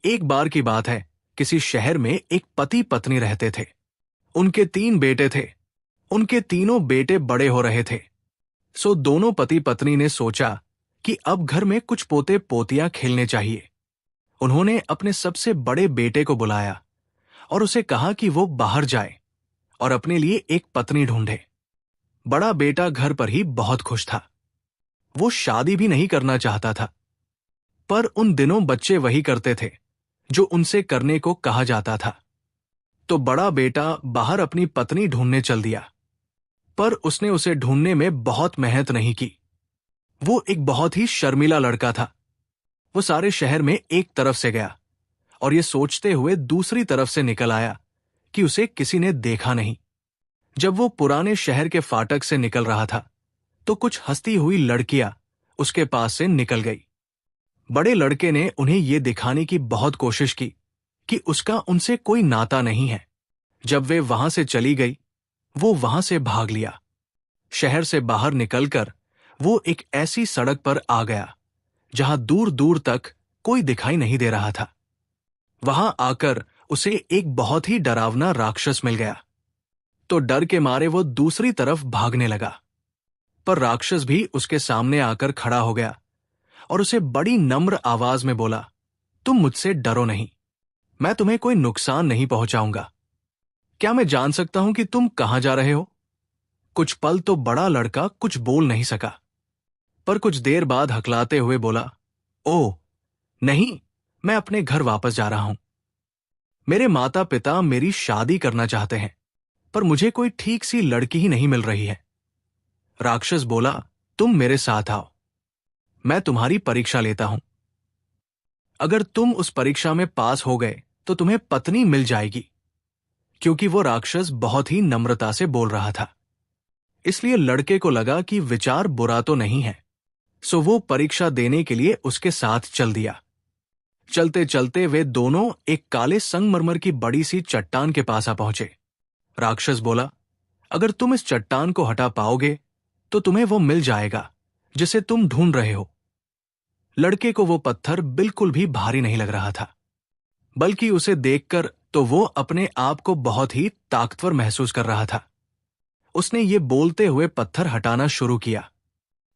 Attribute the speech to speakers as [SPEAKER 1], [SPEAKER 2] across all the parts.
[SPEAKER 1] एक बार की बात है, किसी शहर में एक पति पत्नी रहते थे। उनके 3 बेटे थे। उनके तीनों बेटे बड़े हो रहे थे। सो दोनों पति पत्नी ने सोचा कि अब घर में कुछ पोते पोतियां खेलने चाहिए। उन्होंने अपने सबसे बड़े बेटे को बुलाया और उसे कहा कि वो बाहर जाए और अपने लिए एक पत्नी ढूंढे। बड़ा बेटा घर पर ही बहुत खुश था। वो शादी भी नहीं करना चाहता था, पर उन दिनों बच्चे वही करते थे जो उनसे करने को कहा जाता था। तो बड़ा बेटा बाहर अपनी पत्नी ढूंढने चल दिया, पर उसने उसे ढूंढने में बहुत मेहनत नहीं की। वो एक बहुत ही शर्मीला लड़का था। वो सारे शहर में एक तरफ से गया और ये सोचते हुए दूसरी तरफ से निकल आया कि उसे किसी ने देखा नहीं। जब वो पुराने शहर के फाटक से निकल रहा था, तो कुछ हंसती हुई लड़कियां उसके पास से निकल गई। बड़े लड़के ने उन्हें ये दिखाने की बहुत कोशिश की कि उसका उनसे कोई नाता नहीं है। जब वे वहां से चली गई, वो वहां से भाग लिया। शहर से बाहर निकलकर वो एक ऐसी सड़क पर आ गया जहां दूर दूर तक कोई दिखाई नहीं दे रहा था। वहां आकर उसे एक बहुत ही डरावना राक्षस मिल गया। तो डर के मारे वो दूसरी तरफ भागने लगा, पर राक्षस भी उसके सामने आकर खड़ा हो गया और उसे बड़ी नम्र आवाज में बोला, तुम मुझसे डरो नहीं, मैं तुम्हें कोई नुकसान नहीं पहुंचाऊंगा। क्या मैं जान सकता हूं कि तुम कहां जा रहे हो? कुछ पल तो बड़ा लड़का कुछ बोल नहीं सका, पर कुछ देर बाद हकलाते हुए बोला, ओह नहीं, मैं अपने घर वापस जा रहा हूं। मेरे माता पिता मेरी शादी करना चाहते हैं, पर मुझे कोई ठीक सी लड़की ही नहीं मिल रही है। राक्षस बोला, तुम मेरे साथ आओ, मैं तुम्हारी परीक्षा लेता हूं। अगर तुम उस परीक्षा में पास हो गए तो तुम्हें पत्नी मिल जाएगी। क्योंकि वो राक्षस बहुत ही नम्रता से बोल रहा था, इसलिए लड़के को लगा कि विचार बुरा तो नहीं है। सो वो परीक्षा देने के लिए उसके साथ चल दिया। चलते चलते वे दोनों एक काले संगमरमर की बड़ी सी चट्टान के पास आ पहुंचे। राक्षस बोला, अगर तुम इस चट्टान को हटा पाओगे तो तुम्हें वो मिल जाएगा जिसे तुम ढूंढ रहे हो। लड़के को वो पत्थर बिल्कुल भी भारी नहीं लग रहा था, बल्कि उसे देखकर तो वो अपने आप को बहुत ही ताकतवर महसूस कर रहा था। उसने ये बोलते हुए पत्थर हटाना शुरू किया।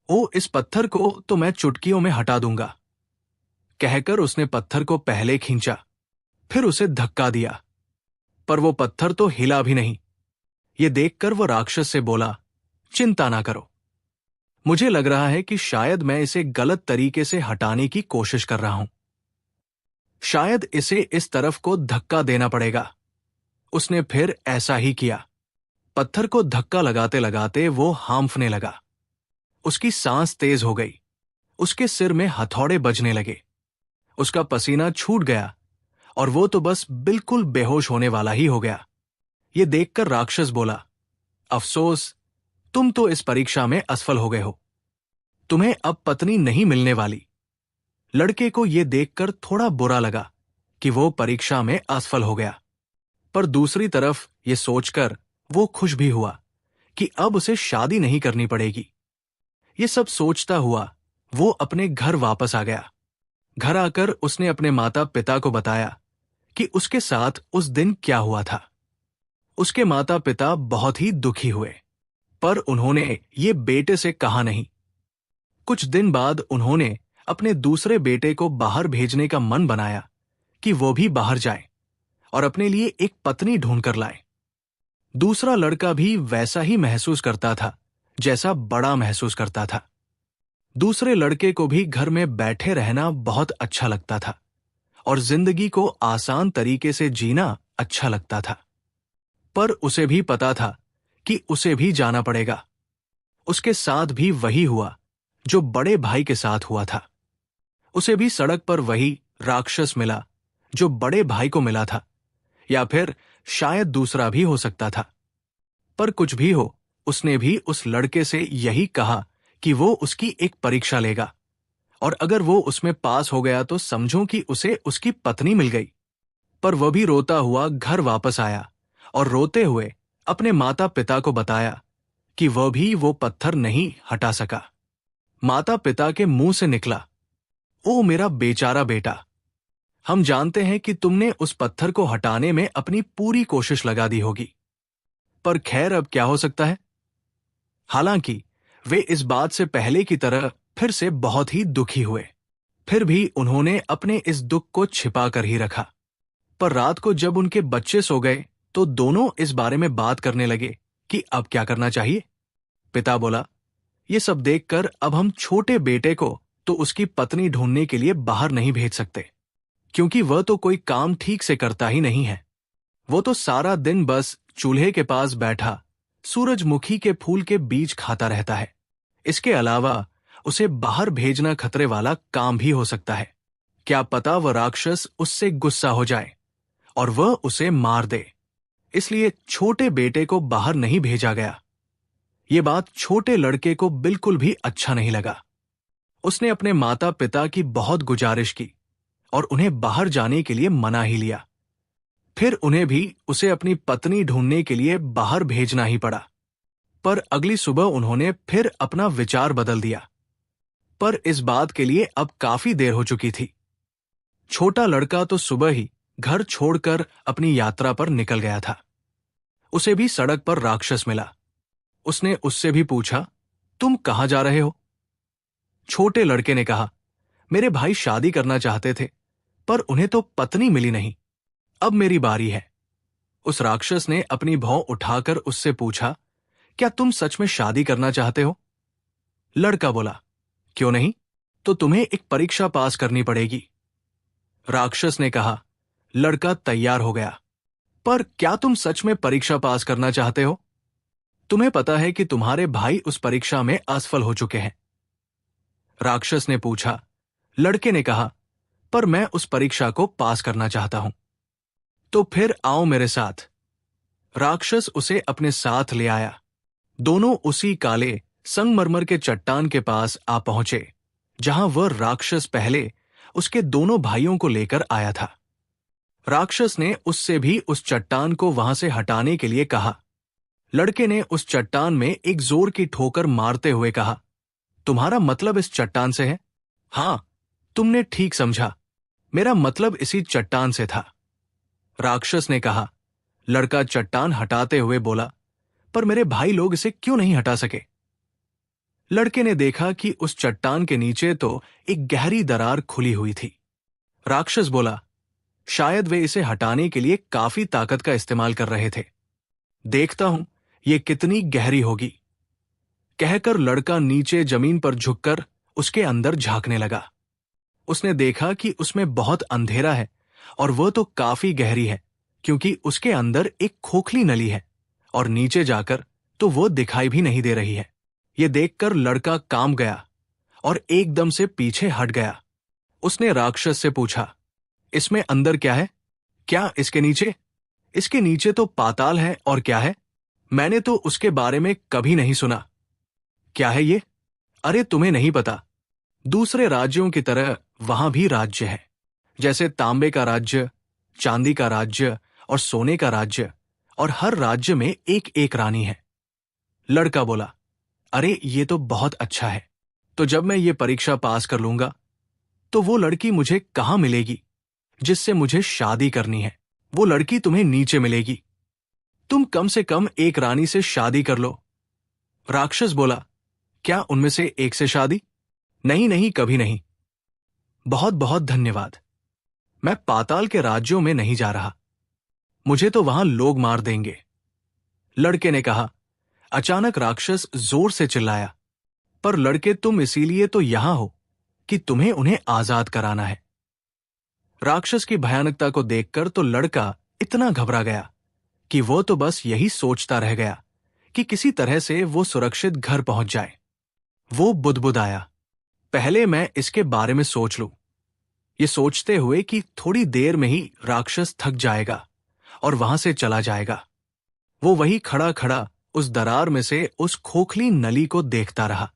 [SPEAKER 1] ओ, इस पत्थर को तो मैं चुटकियों में हटा दूंगा, कहकर उसने पत्थर को पहले खींचा, फिर उसे धक्का दिया, पर वो पत्थर तो हिला भी नहीं। ये देखकर वो राक्षस से बोला, चिंता ना करो, मुझे लग रहा है कि शायद मैं इसे गलत तरीके से हटाने की कोशिश कर रहा हूं। शायद इसे इस तरफ को धक्का देना पड़ेगा। उसने फिर ऐसा ही किया। पत्थर को धक्का लगाते लगाते वो हांफने लगा। उसकी सांस तेज हो गई। उसके सिर में हथौड़े बजने लगे। उसका पसीना छूट गया और वो तो बस बिल्कुल बेहोश होने वाला ही हो गया। ये देखकर राक्षस बोला, अफसोस, तुम तो इस परीक्षा में असफल हो गए हो। तुम्हें अब पत्नी नहीं मिलने वाली। लड़के को यह देखकर थोड़ा बुरा लगा कि वो परीक्षा में असफल हो गया, पर दूसरी तरफ ये सोचकर वो खुश भी हुआ कि अब उसे शादी नहीं करनी पड़ेगी। ये सब सोचता हुआ वो अपने घर वापस आ गया। घर आकर उसने अपने माता पिता को बताया कि उसके साथ उस दिन क्या हुआ था। उसके माता पिता बहुत ही दुखी हुए, पर उन्होंने ये बेटे से कहा नहीं। कुछ दिन बाद उन्होंने अपने दूसरे बेटे को बाहर भेजने का मन बनाया कि वो भी बाहर जाए और अपने लिए एक पत्नी ढूंढ कर लाए। दूसरा लड़का भी वैसा ही महसूस करता था जैसा बड़ा महसूस करता था। दूसरे लड़के को भी घर में बैठे रहना बहुत अच्छा लगता था और जिंदगी को आसान तरीके से जीना अच्छा लगता था। पर उसे भी पता था कि उसे भी जाना पड़ेगा। उसके साथ भी वही हुआ जो बड़े भाई के साथ हुआ था। उसे भी सड़क पर वही राक्षस मिला जो बड़े भाई को मिला था, या फिर शायद दूसरा भी हो सकता था। पर कुछ भी हो, उसने भी उस लड़के से यही कहा कि वो उसकी एक परीक्षा लेगा और अगर वो उसमें पास हो गया तो समझो कि उसे उसकी पत्नी मिल गई। पर वह भी रोता हुआ घर वापस आया और रोते हुए अपने माता पिता को बताया कि वह भी वो पत्थर नहीं हटा सका। माता पिता के मुंह से निकला, ओ मेरा बेचारा बेटा, हम जानते हैं कि तुमने उस पत्थर को हटाने में अपनी पूरी कोशिश लगा दी होगी, पर खैर अब क्या हो सकता है। हालांकि वे इस बात से पहले की तरह फिर से बहुत ही दुखी हुए, फिर भी उन्होंने अपने इस दुख को छिपा कर ही रखा। पर रात को जब उनके बच्चे सो गए तो दोनों इस बारे में बात करने लगे कि अब क्या करना चाहिए। पिता बोला, ये सब देखकर अब हम छोटे बेटे को तो उसकी पत्नी ढूंढने के लिए बाहर नहीं भेज सकते, क्योंकि वह तो कोई काम ठीक से करता ही नहीं है। वो तो सारा दिन बस चूल्हे के पास बैठा सूरजमुखी के फूल के बीज खाता रहता है। इसके अलावा उसे बाहर भेजना खतरे वाला काम भी हो सकता है। क्या पता वह राक्षस उससे गुस्सा हो जाए और वह उसे मार दे। इसलिए छोटे बेटे को बाहर नहीं भेजा गया। ये बात छोटे लड़के को बिल्कुल भी अच्छा नहीं लगा। उसने अपने माता पिता की बहुत गुजारिश की और उन्हें बाहर जाने के लिए मना ही लिया। फिर उन्हें भी उसे अपनी पत्नी ढूंढने के लिए बाहर भेजना ही पड़ा। पर अगली सुबह उन्होंने फिर अपना विचार बदल दिया। पर इस बात के लिए अब काफी देर हो चुकी थी। छोटा लड़का तो सुबह ही घर छोड़कर अपनी यात्रा पर निकल गया था। उसे भी सड़क पर राक्षस मिला। उसने उससे भी पूछा, तुम कहां जा रहे हो? छोटे लड़के ने कहा, मेरे भाई शादी करना चाहते थे, पर उन्हें तो पत्नी मिली नहीं। अब मेरी बारी है। उस राक्षस ने अपनी भौं उठाकर उससे पूछा, क्या तुम सच में शादी करना चाहते हो? लड़का बोला, क्यों नहीं, तो तुम्हें एक परीक्षा पास करनी पड़ेगी। राक्षस ने कहा। लड़का तैयार हो गया, पर क्या तुम सच में परीक्षा पास करना चाहते हो? तुम्हें पता है कि तुम्हारे भाई उस परीक्षा में असफल हो चुके हैं। राक्षस ने पूछा। लड़के ने कहा, पर मैं उस परीक्षा को पास करना चाहता हूं। तो फिर आओ मेरे साथ। राक्षस उसे अपने साथ ले आया। दोनों उसी काले संगमरमर के चट्टान के पास आ पहुंचे, जहां वह राक्षस पहले उसके दोनों भाइयों को लेकर आया था। राक्षस ने उससे भी उस चट्टान को वहां से हटाने के लिए कहा। लड़के ने उस चट्टान में एक जोर की ठोकर मारते हुए कहा, तुम्हारा मतलब इस चट्टान से है? हां, तुमने ठीक समझा, मेरा मतलब इसी चट्टान से था। राक्षस ने कहा। लड़का चट्टान हटाते हुए बोला, पर मेरे भाई लोग इसे क्यों नहीं हटा सके? लड़के ने देखा कि उस चट्टान के नीचे तो एक गहरी दरार खुली हुई थी। राक्षस बोला, शायद वे इसे हटाने के लिए काफी ताकत का इस्तेमाल कर रहे थे। देखता हूं ये कितनी गहरी होगी। कहकर लड़का नीचे जमीन पर झुककर उसके अंदर झांकने लगा। उसने देखा कि उसमें बहुत अंधेरा है और वह तो काफी गहरी है, क्योंकि उसके अंदर एक खोखली नली है और नीचे जाकर तो वो दिखाई भी नहीं दे रही है। ये देखकर लड़का कांप गया और एकदम से पीछे हट गया। उसने राक्षस से पूछा, इसमें अंदर क्या है? क्या इसके नीचे? इसके नीचे तो पाताल है, और क्या है? मैंने तो उसके बारे में कभी नहीं सुना। क्या है ये? अरे तुम्हें नहीं पता, दूसरे राज्यों की तरह वहां भी राज्य है, जैसे तांबे का राज्य, चांदी का राज्य और सोने का राज्य, और हर राज्य में एक एक रानी है। लड़का बोला, अरे ये तो बहुत अच्छा है। तो जब मैं ये परीक्षा पास कर लूंगा तो वो लड़की मुझे कहां मिलेगी जिससे मुझे शादी करनी है? वो लड़की तुम्हें नीचे मिलेगी। तुम कम से कम एक रानी से शादी कर लो। राक्षस बोला, क्या उनमें से एक से शादी? नहीं नहीं, कभी नहीं। बहुत बहुत धन्यवाद। मैं पाताल के राज्यों में नहीं जा रहा, मुझे तो वहां लोग मार देंगे। लड़के ने कहा। अचानक राक्षस जोर से चिल्लाया, पर लड़के, तुम इसीलिए तो यहां हो कि तुम्हें उन्हें आजाद कराना है। राक्षस की भयानकता को देखकर तो लड़का इतना घबरा गया कि वो तो बस यही सोचता रह गया कि किसी तरह से वो सुरक्षित घर पहुंच जाए। वो बुदबुदाया, पहले मैं इसके बारे में सोच लूं। ये सोचते हुए कि थोड़ी देर में ही राक्षस थक जाएगा और वहां से चला जाएगा, वो वही खड़ा खड़ा उस दरार में से उस खोखली नली को देखता रहा।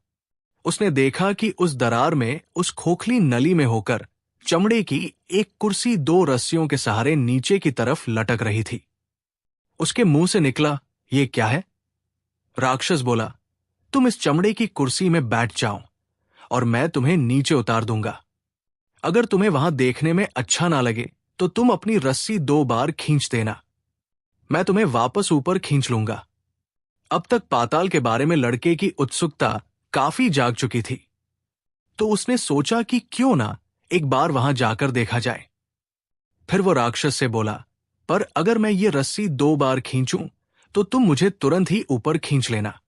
[SPEAKER 1] उसने देखा कि उस दरार में, उस खोखली नली में होकर चमड़े की एक कुर्सी दो रस्सियों के सहारे नीचे की तरफ लटक रही थी। उसके मुंह से निकला, ये क्या है? राक्षस बोला, तुम इस चमड़े की कुर्सी में बैठ जाओ और मैं तुम्हें नीचे उतार दूंगा। अगर तुम्हें वहां देखने में अच्छा ना लगे तो तुम अपनी रस्सी 2 बार खींच देना। मैं तुम्हें वापस ऊपर खींच लूंगा। अब तक पाताल के बारे में लड़के की उत्सुकता काफी जाग चुकी थी, तो उसने सोचा कि क्यों ना एक बार वहां जाकर देखा जाए। फिर वो राक्षस से बोला, पर अगर मैं ये रस्सी 2 बार खींचूं तो तुम मुझे तुरंत ही ऊपर खींच लेना।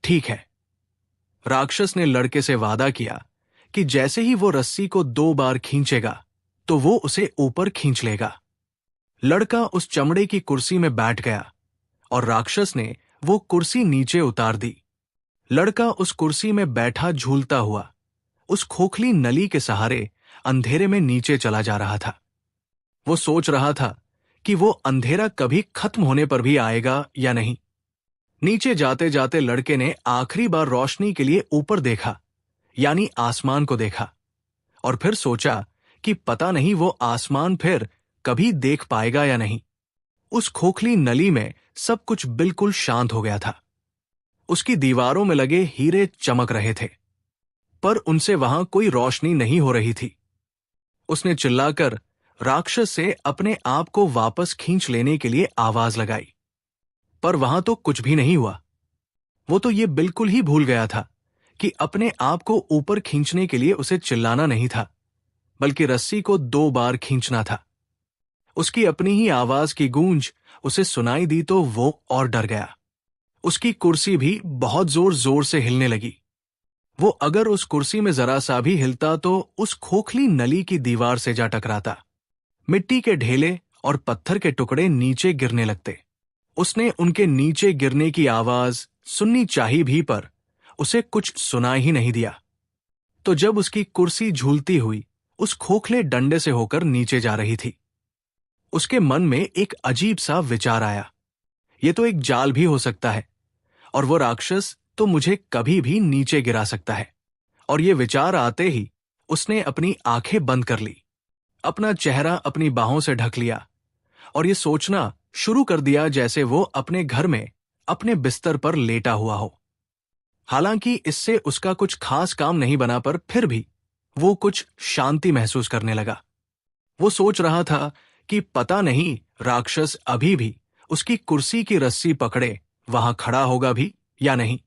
[SPEAKER 1] ठीक है। राक्षस ने लड़के से वादा किया कि जैसे ही वो रस्सी को 2 बार खींचेगा तो वो उसे ऊपर खींच लेगा। लड़का उस चमड़े की कुर्सी में बैठ गया और राक्षस ने वो कुर्सी नीचे उतार दी। लड़का उस कुर्सी में बैठा झूलता हुआ उस खोखली नली के सहारे अंधेरे में नीचे चला जा रहा था। वो सोच रहा था कि वो अंधेरा कभी खत्म होने पर भी आएगा या नहीं। नीचे जाते जाते लड़के ने आखिरी बार रोशनी के लिए ऊपर देखा, यानी आसमान को देखा, और फिर सोचा कि पता नहीं वो आसमान फिर कभी देख पाएगा या नहीं। उस खोखली नली में सब कुछ बिल्कुल शांत हो गया था। उसकी दीवारों में लगे हीरे चमक रहे थे, पर उनसे वहां कोई रोशनी नहीं हो रही थी। उसने चिल्लाकर राक्षस से अपने आप को वापस खींच लेने के लिए आवाज लगाई, पर वहां तो कुछ भी नहीं हुआ। वो तो ये बिल्कुल ही भूल गया था कि अपने आप को ऊपर खींचने के लिए उसे चिल्लाना नहीं था, बल्कि रस्सी को 2 बार खींचना था। उसकी अपनी ही आवाज की गूंज उसे सुनाई दी तो वो और डर गया। उसकी कुर्सी भी बहुत जोर जोर से हिलने लगी। वो अगर उस कुर्सी में जरा सा भी हिलता तो उस खोखली नली की दीवार से जा टकराता। मिट्टी के ढेले और पत्थर के टुकड़े नीचे गिरने लगते। उसने उनके नीचे गिरने की आवाज सुननी चाही भी, पर उसे कुछ सुनाई ही नहीं दिया। तो जब उसकी कुर्सी झूलती हुई उस खोखले डंडे से होकर नीचे जा रही थी, उसके मन में एक अजीब सा विचार आया। ये तो एक जाल भी हो सकता है, और वो राक्षस तो मुझे कभी भी नीचे गिरा सकता है। और ये विचार आते ही उसने अपनी आंखें बंद कर ली, अपना चेहरा अपनी बाहों से ढक लिया और ये सोचना शुरू कर दिया जैसे वो अपने घर में अपने बिस्तर पर लेटा हुआ हो। हालांकि इससे उसका कुछ खास काम नहीं बना, पर फिर भी वो कुछ शांति महसूस करने लगा। वो सोच रहा था कि पता नहीं राक्षस अभी भी उसकी कुर्सी की रस्सी पकड़े वहां खड़ा होगा भी या नहीं।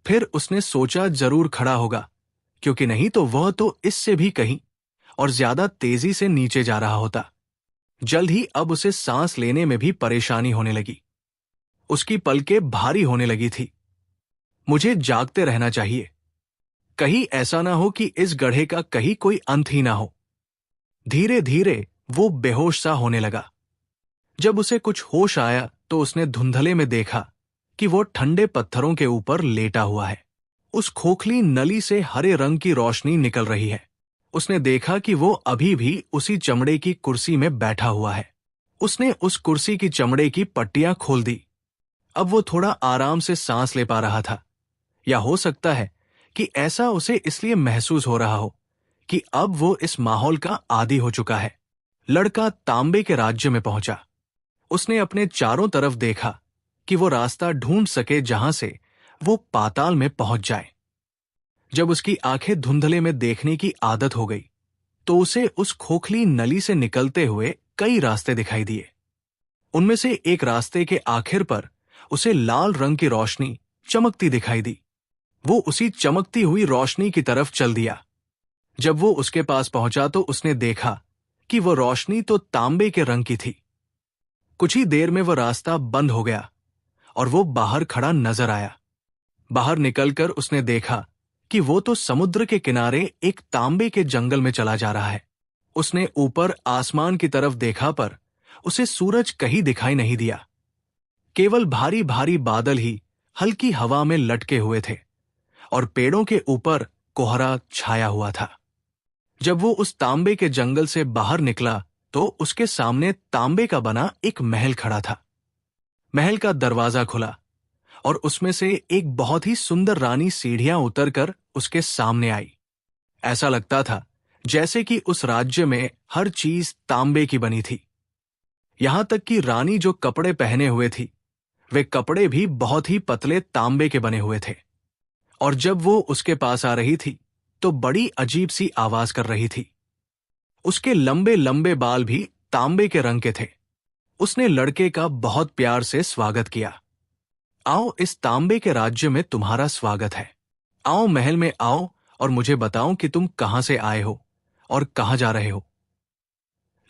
[SPEAKER 1] फिर उसने सोचा जरूर खड़ा होगा, क्योंकि नहीं तो वह तो इससे भी कहीं और ज्यादा तेजी से नीचे जा रहा होता। जल्द ही अब उसे सांस लेने में भी परेशानी होने लगी। उसकी पलकें भारी होने लगी थी। मुझे जागते रहना चाहिए, कहीं ऐसा ना हो कि इस गड्ढे का कहीं कोई अंत ही ना हो। धीरे धीरे वो बेहोश सा होने लगा। जब उसे कुछ होश आया तो उसने धुंधले में देखा कि वो ठंडे पत्थरों के ऊपर लेटा हुआ है। उस खोखली नली से हरे रंग की रोशनी निकल रही है। उसने देखा कि वो अभी भी उसी चमड़े की कुर्सी में बैठा हुआ है। उसने उस कुर्सी की चमड़े की पट्टियां खोल दी। अब वो थोड़ा आराम से सांस ले पा रहा था, या हो सकता है कि ऐसा उसे इसलिए महसूस हो रहा हो कि अब वो इस माहौल का आदी हो चुका है। लड़का तांबे के राज्य में पहुंचा। उसने अपने चारों तरफ देखा कि वो रास्ता ढूंढ सके जहां से वो पाताल में पहुंच जाए। जब उसकी आंखें धुंधले में देखने की आदत हो गई तो उसे उस खोखली नली से निकलते हुए कई रास्ते दिखाई दिए। उनमें से एक रास्ते के आखिर पर उसे लाल रंग की रोशनी चमकती दिखाई दी। वो उसी चमकती हुई रोशनी की तरफ चल दिया। जब वो उसके पास पहुंचा तो उसने देखा कि वो रोशनी तो तांबे के रंग की थी। कुछ ही देर में वो रास्ता बंद हो गया और वो बाहर खड़ा नजर आया। बाहर निकलकर उसने देखा कि वो तो समुद्र के किनारे एक तांबे के जंगल में चला जा रहा है। उसने ऊपर आसमान की तरफ देखा, पर उसे सूरज कहीं दिखाई नहीं दिया। केवल भारी भारी बादल ही हल्की हवा में लटके हुए थे और पेड़ों के ऊपर कोहरा छाया हुआ था। जब वो उस तांबे के जंगल से बाहर निकला तो उसके सामने तांबे का बना एक महल खड़ा था। महल का दरवाजा खुला और उसमें से एक बहुत ही सुंदर रानी सीढ़ियां उतरकर उसके सामने आई। ऐसा लगता था जैसे कि उस राज्य में हर चीज तांबे की बनी थी। यहां तक कि रानी जो कपड़े पहने हुए थी, वे कपड़े भी बहुत ही पतले तांबे के बने हुए थे। और जब वो उसके पास आ रही थी तो बड़ी अजीब सी आवाज कर रही थी। उसके लंबे लंबे बाल भी तांबे के रंग के थे। उसने लड़के का बहुत प्यार से स्वागत किया। आओ, इस तांबे के राज्य में तुम्हारा स्वागत है। आओ, महल में आओ और मुझे बताओ कि तुम कहां से आए हो और कहां जा रहे हो।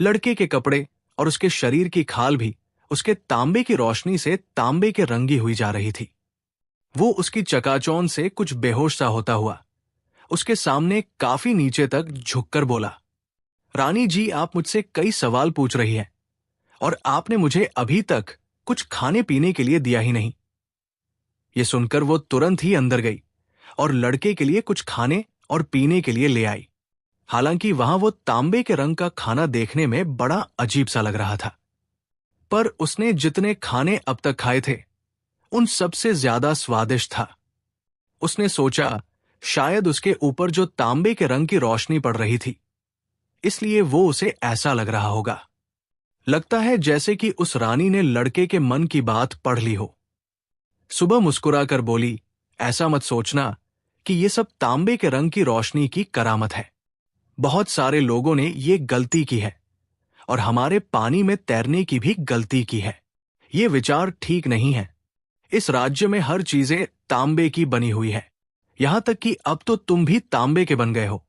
[SPEAKER 1] लड़के के कपड़े और उसके शरीर की खाल भी उसके तांबे की रोशनी से तांबे के रंगी हुई जा रही थी। वो उसकी चकाचौंध से कुछ बेहोश सा होता हुआ उसके सामने काफी नीचे तक झुककर बोला, रानी जी, आप मुझसे कई सवाल पूछ रही हैं और आपने मुझे अभी तक कुछ खाने पीने के लिए दिया ही नहीं। ये सुनकर वो तुरंत ही अंदर गई और लड़के के लिए कुछ खाने और पीने के लिए ले आई। हालांकि वहां वो तांबे के रंग का खाना देखने में बड़ा अजीब सा लग रहा था, पर उसने जितने खाने अब तक खाए थे उन सबसे ज्यादा स्वादिष्ट था। उसने सोचा, शायद उसके ऊपर जो तांबे के रंग की रोशनी पड़ रही थी, इसलिए वो उसे ऐसा लग रहा होगा। लगता है जैसे कि उस रानी ने लड़के के मन की बात पढ़ ली हो। सुबह मुस्कुराकर बोली, ऐसा मत सोचना कि ये सब तांबे के रंग की रोशनी की करामत है। बहुत सारे लोगों ने ये गलती की है और हमारे पानी में तैरने की भी गलती की है। ये विचार ठीक नहीं है। इस राज्य में हर चीजें तांबे की बनी हुई है, यहां तक कि अब तो तुम भी तांबे के बन गए हो।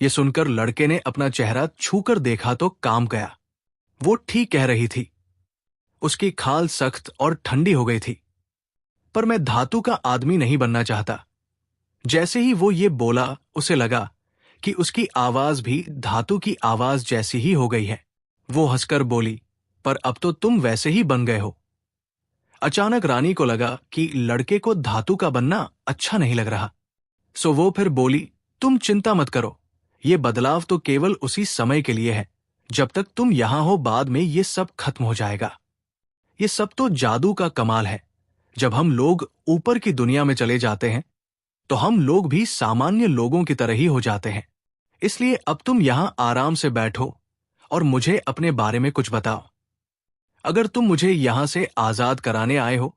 [SPEAKER 1] ये सुनकर लड़के ने अपना चेहरा छूकर देखा तो काम गया। वो ठीक कह रही थी। उसकी खाल सख्त और ठंडी हो गई थी। पर मैं धातु का आदमी नहीं बनना चाहता। जैसे ही वो ये बोला, उसे लगा कि उसकी आवाज भी धातु की आवाज जैसी ही हो गई है। वो हंसकर बोली, पर अब तो तुम वैसे ही बन गए हो। अचानक रानी को लगा कि लड़के को धातु का बनना अच्छा नहीं लग रहा। सो वो फिर बोली, तुम चिंता मत करो, ये बदलाव तो केवल उसी समय के लिए है। जब तक तुम यहां हो, बाद में ये सब खत्म हो जाएगा। ये सब तो जादू का कमाल है। जब हम लोग ऊपर की दुनिया में चले जाते हैं तो हम लोग भी सामान्य लोगों की तरह ही हो जाते हैं। इसलिए अब तुम यहां आराम से बैठो और मुझे अपने बारे में कुछ बताओ। अगर तुम मुझे यहां से आजाद कराने आए हो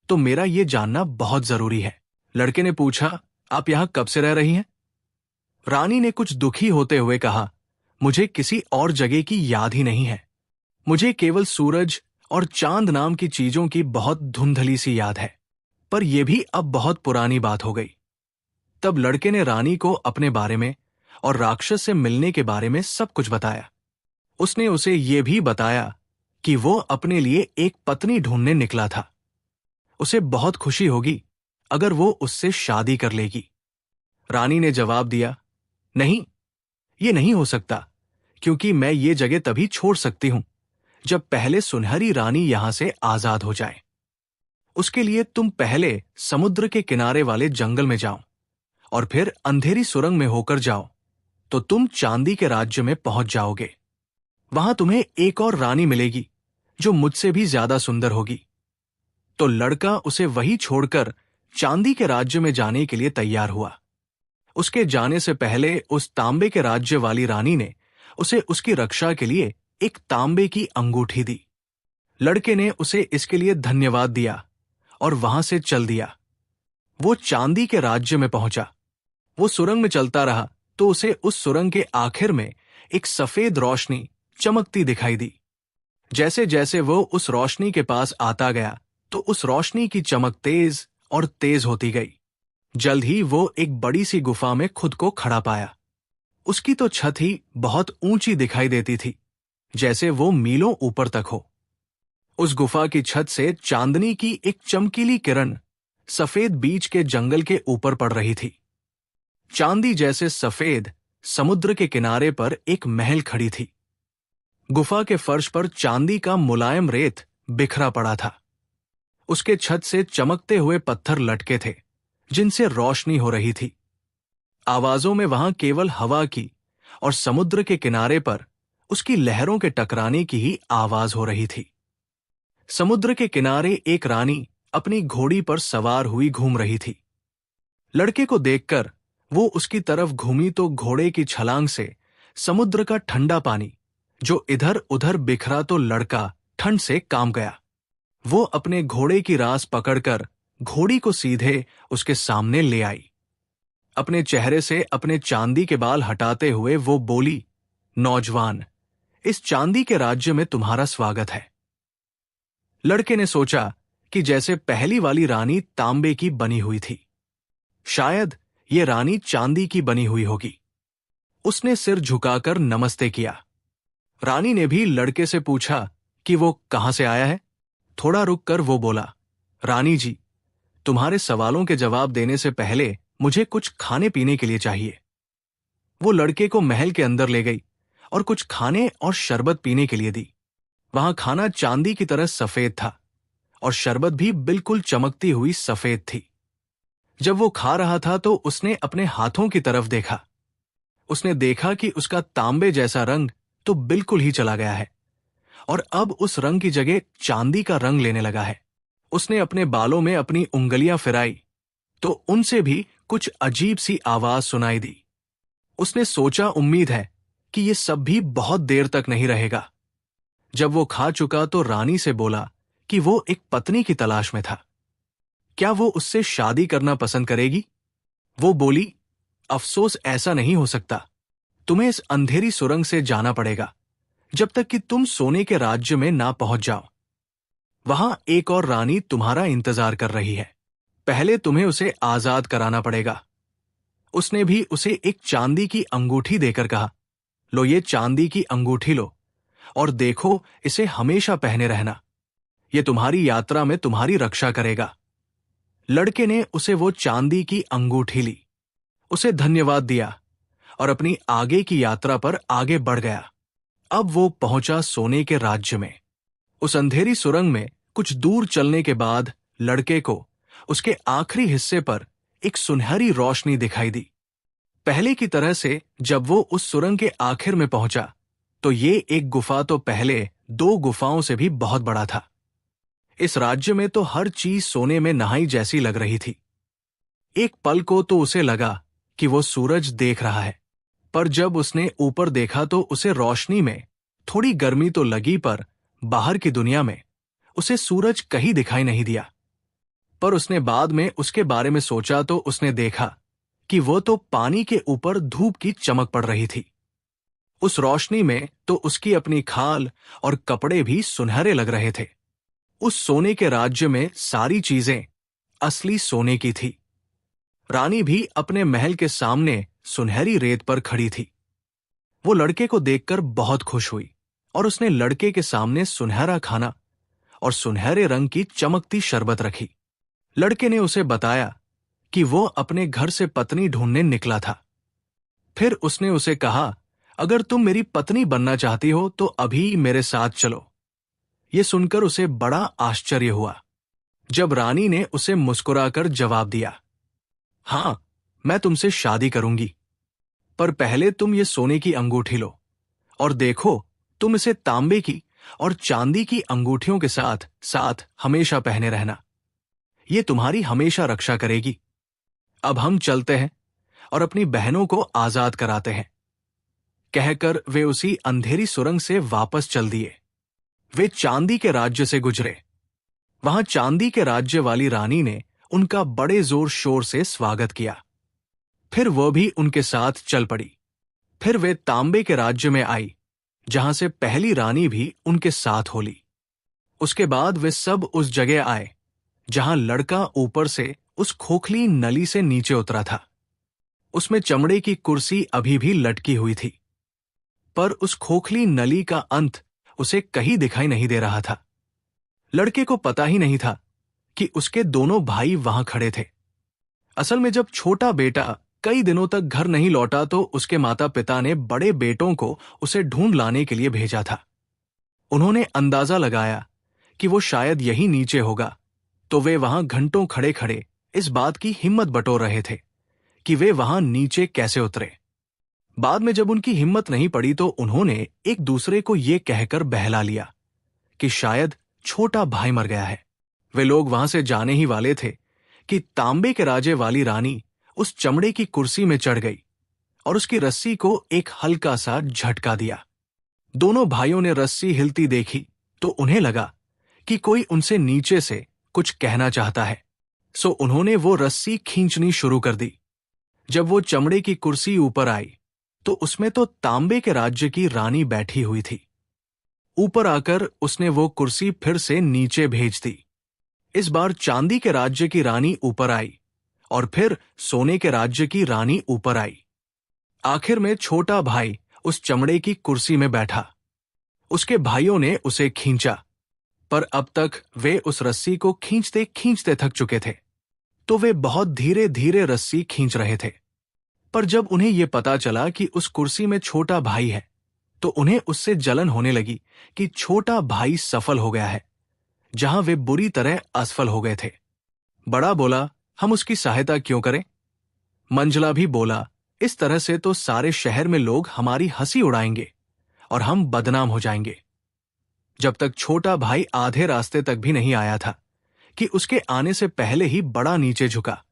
[SPEAKER 1] तो मेरा ये जानना बहुत जरूरी है। लड़के ने पूछा, आप यहां कब से रह रही हैं? रानी ने कुछ दुखी होते हुए कहा, मुझे किसी और जगह की याद ही नहीं है। मुझे केवल सूरज और चांद नाम की चीजों की बहुत धुंधली सी याद है, पर यह भी अब बहुत पुरानी बात हो गई। तब लड़के ने रानी को अपने बारे में और राक्षस से मिलने के बारे में सब कुछ बताया। उसने उसे यह भी बताया कि वो अपने लिए एक पत्नी ढूंढने निकला था। उसे बहुत खुशी होगी अगर वो उससे शादी कर लेगी। रानी ने जवाब दिया, नहीं, ये नहीं हो सकता, क्योंकि मैं ये जगह तभी छोड़ सकती हूं जब पहले सुनहरी रानी यहां से आजाद हो जाए। उसके लिए तुम पहले समुद्र के किनारे वाले जंगल में जाओ और फिर अंधेरी सुरंग में होकर जाओ तो तुम चांदी के राज्य में पहुंच जाओगे। वहां तुम्हें एक और रानी मिलेगी जो मुझसे भी ज्यादा सुंदर होगी। तो लड़का उसे वही छोड़कर चांदी के राज्य में जाने के लिए तैयार हुआ। उसके जाने से पहले उस तांबे के राज्य वाली रानी ने उसे उसकी रक्षा के लिए एक तांबे की अंगूठी दी। लड़के ने उसे इसके लिए धन्यवाद दिया और वहां से चल दिया। वो चांदी के राज्य में पहुंचा। वो सुरंग में चलता रहा तो उसे उस सुरंग के आखिर में एक सफेद रोशनी चमकती दिखाई दी। जैसे जैसे वो उस रोशनी के पास आता गया तो उस रोशनी की चमक तेज और तेज होती गई। जल्द ही वो एक बड़ी सी गुफा में खुद को खड़ा पाया। उसकी तो छत ही बहुत ऊंची दिखाई देती थी, जैसे वो मीलों ऊपर तक हो। उस गुफा की छत से चांदनी की एक चमकीली किरण सफेद बीच के जंगल के ऊपर पड़ रही थी। चांदी जैसे सफेद समुद्र के किनारे पर एक महल खड़ी थी। गुफा के फर्श पर चांदी का मुलायम रेत बिखरा पड़ा था। उसके छत से चमकते हुए पत्थर लटके थे जिनसे रोशनी हो रही थी। आवाजों में वहां केवल हवा की और समुद्र के किनारे पर उसकी लहरों के टकराने की ही आवाज हो रही थी। समुद्र के किनारे एक रानी अपनी घोड़ी पर सवार हुई घूम रही थी। लड़के को देखकर वो उसकी तरफ घूमी तो घोड़े की छलांग से समुद्र का ठंडा पानी जो इधर उधर बिखरा तो लड़का ठंड से कांप गया। वो अपने घोड़े की रास पकड़कर घोड़ी को सीधे उसके सामने ले आई। अपने चेहरे से अपने चांदी के बाल हटाते हुए वो बोली, नौजवान, इस चांदी के राज्य में तुम्हारा स्वागत है। लड़के ने सोचा कि जैसे पहली वाली रानी तांबे की बनी हुई थी, शायद ये रानी चांदी की बनी हुई होगी। उसने सिर झुकाकर नमस्ते किया। रानी ने भी लड़के से पूछा कि वो कहां से आया है। थोड़ा रुककर वो बोला, रानी जी, तुम्हारे सवालों के जवाब देने से पहले मुझे कुछ खाने पीने के लिए चाहिए। वो लड़के को महल के अंदर ले गई और कुछ खाने और शरबत पीने के लिए दी। वहां खाना चांदी की तरह सफेद था और शरबत भी बिल्कुल चमकती हुई सफेद थी। जब वो खा रहा था तो उसने अपने हाथों की तरफ देखा। उसने देखा कि उसका तांबे जैसा रंग तो बिल्कुल ही चला गया है और अब उस रंग की जगह चांदी का रंग लेने लगा है। उसने अपने बालों में अपनी उंगलियां फिराई तो उनसे भी कुछ अजीब सी आवाज सुनाई दी। उसने सोचा, उम्मीद है कि ये सब भी बहुत देर तक नहीं रहेगा। जब वो खा चुका तो रानी से बोला कि वो एक पत्नी की तलाश में था। क्या वो उससे शादी करना पसंद करेगी? वो बोली, अफसोस, ऐसा नहीं हो सकता। तुम्हें इस अंधेरी सुरंग से जाना पड़ेगा जब तक कि तुम सोने के राज्य में ना पहुंच जाओ। वहां एक और रानी तुम्हारा इंतजार कर रही है। पहले तुम्हें उसे आजाद कराना पड़ेगा। उसने भी उसे एक चांदी की अंगूठी देकर कहा, लो, ये चांदी की अंगूठी लो और देखो, इसे हमेशा पहने रहना। ये तुम्हारी यात्रा में तुम्हारी रक्षा करेगा। लड़के ने उसे वो चांदी की अंगूठी ली, उसे धन्यवाद दिया और अपनी आगे की यात्रा पर आगे बढ़ गया। अब वो पहुंचा सोने के राज्य में। उस अंधेरी सुरंग में कुछ दूर चलने के बाद लड़के को उसके आखिरी हिस्से पर एक सुनहरी रोशनी दिखाई दी। पहले की तरह से जब वो उस सुरंग के आखिर में पहुंचा तो ये एक गुफा तो पहले 2 गुफाओं से भी बहुत बड़ा था। इस राज्य में तो हर चीज सोने में नहाई जैसी लग रही थी। एक पल को तो उसे लगा कि वो सूरज देख रहा है, पर जब उसने ऊपर देखा तो उसे रोशनी में थोड़ी गर्मी तो लगी, पर बाहर की दुनिया में उसे सूरज कहीं दिखाई नहीं दिया। पर उसने बाद में उसके बारे में सोचा तो उसने देखा कि वो तो पानी के ऊपर धूप की चमक पड़ रही थी। उस रोशनी में तो उसकी अपनी खाल और कपड़े भी सुनहरे लग रहे थे। उस सोने के राज्य में सारी चीजें असली सोने की थी। रानी भी अपने महल के सामने सुनहरी रेत पर खड़ी थी। वो लड़के को देखकर बहुत खुश हुई और उसने लड़के के सामने सुनहरा खाना और सुनहरे रंग की चमकती शरबत रखी। लड़के ने उसे बताया कि वो अपने घर से पत्नी ढूंढने निकला था। फिर उसने उसे कहा, अगर तुम मेरी पत्नी बनना चाहती हो तो अभी मेरे साथ चलो। ये सुनकर उसे बड़ा आश्चर्य हुआ जब रानी ने उसे मुस्कुराकर जवाब दिया, हां, मैं तुमसे शादी करूंगी, पर पहले तुम ये सोने की अंगूठी लो और देखो, तुम इसे तांबे की और चांदी की अंगूठियों के साथ साथ हमेशा पहने रहना। ये तुम्हारी हमेशा रक्षा करेगी। अब हम चलते हैं और अपनी बहनों को आजाद कराते हैं। कहकर वे उसी अंधेरी सुरंग से वापस चल दिए। वे चांदी के राज्य से गुजरे। वहां चांदी के राज्य वाली रानी ने उनका बड़े जोर शोर से स्वागत किया। फिर वह भी उनके साथ चल पड़ी। फिर वे तांबे के राज्य में आई, जहां से पहली रानी भी उनके साथ हो ली। उसके बाद वे सब उस जगह आए जहां लड़का ऊपर से उस खोखली नली से नीचे उतरा था। उसमें चमड़े की कुर्सी अभी भी लटकी हुई थी, पर उस खोखली नली का अंत उसे कहीं दिखाई नहीं दे रहा था। लड़के को पता ही नहीं था कि उसके दोनों भाई वहां खड़े थे। असल में जब छोटा बेटा कई दिनों तक घर नहीं लौटा तो उसके माता पिता ने बड़े बेटों को उसे ढूंढ लाने के लिए भेजा था। उन्होंने अंदाजा लगाया कि वो शायद यहीं नीचे होगा, तो वे वहां घंटों खड़े खड़े इस बात की हिम्मत बटोर रहे थे कि वे वहां नीचे कैसे उतरे। बाद में जब उनकी हिम्मत नहीं पड़ी तो उन्होंने एक दूसरे को ये कहकर बहला लिया कि शायद छोटा भाई मर गया है। वे लोग वहां से जाने ही वाले थे कि तांबे के राजे वाली रानी उस चमड़े की कुर्सी में चढ़ गई और उसकी रस्सी को एक हल्का सा झटका दिया। दोनों भाइयों ने रस्सी हिलती देखी तो उन्हें लगा कि कोई उनसे नीचे से कुछ कहना चाहता है, सो उन्होंने वो रस्सी खींचनी शुरू कर दी। जब वो चमड़े की कुर्सी ऊपर आई तो उसमें तो तांबे के राज्य की रानी बैठी हुई थी। ऊपर आकर उसने वो कुर्सी फिर से नीचे भेज दी। इस बार चांदी के राज्य की रानी ऊपर आई और फिर सोने के राज्य की रानी ऊपर आई। आखिर में छोटा भाई उस चमड़े की कुर्सी में बैठा। उसके भाइयों ने उसे खींचा, पर अब तक वे उस रस्सी को खींचते खींचते थक चुके थे, तो वे बहुत धीरे धीरे रस्सी खींच रहे थे। पर जब उन्हें यह पता चला कि उस कुर्सी में छोटा भाई है, तो उन्हें उससे जलन होने लगी कि छोटा भाई सफल हो गया है, जहां वे बुरी तरह असफल हो गए थे। बड़ा बोला, हम उसकी सहायता क्यों करें? मंझला भी बोला, इस तरह से तो सारे शहर में लोग हमारी हंसी उड़ाएंगे और हम बदनाम हो जाएंगे। जब तक छोटा भाई आधे रास्ते तक भी नहीं आया था कि उसके आने से पहले ही बड़ा नीचे झुका,